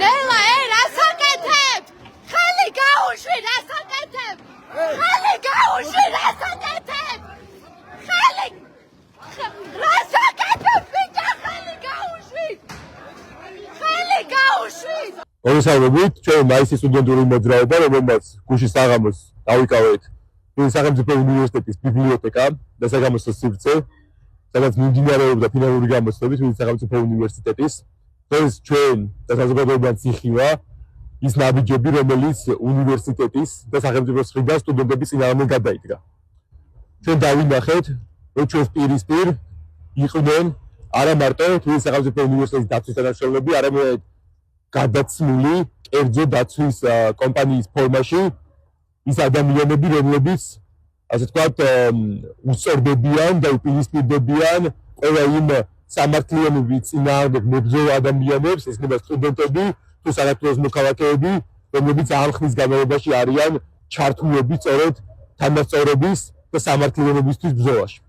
ნელა, რასაკეთებ? ხელი გაუშვი, რასაკეთებ? ხელი გაუშვი, რასაკეთებ? ხელი რასაკეთებ? ბიჭა, ხელი გაუშვი! ხელი გაუშვი! მოგესალმებით, ჩვენ მაისის სტუდენტური მოძრაობა, რომელმაც გუშინ საღამოს დავიკავეთ სახელმწიფო უნივერსიტეტის ბიბლიოთეკა და საგამოსო სივრცე, სადაც მიმდინარეობდა ფინალური გამოცდები სახელმწიფო უნივერსიტეტის. ეს ჩვენ და საზოგადოებამ წიხილა ის ნაბიჯები, რომელიც უნივერსიტეტის და სახელმწიფოს მხრიდან სტუდენტების წინააღმდეგ გადაიდგა. ჩვენ დავინახეთ, რომ ჩვენს პირისპირ იყვნენ არა მარტო სახელმწიფო უნივერსიტეტის დაცვის თანამშრომლები, არამედ გადაცმული კერძო დაცვის კომპანიის ფორმაში ის ადამიანები, რომლებიც ასე ვთქვათ, უსწორდებიან და უპირისპირდებიან ყველა იმ სამართლიანობის წინააღმდეგ მებრძოლ ადამიანებს, ესენება სტუდენტები თუ საქართველოს მოქალაქეები, რომლებიც ამ ხნის განმავლობაში არიან ჩართულები სწორედ თანასწორობის და სამართლიანობისთვის ბრძოლაში.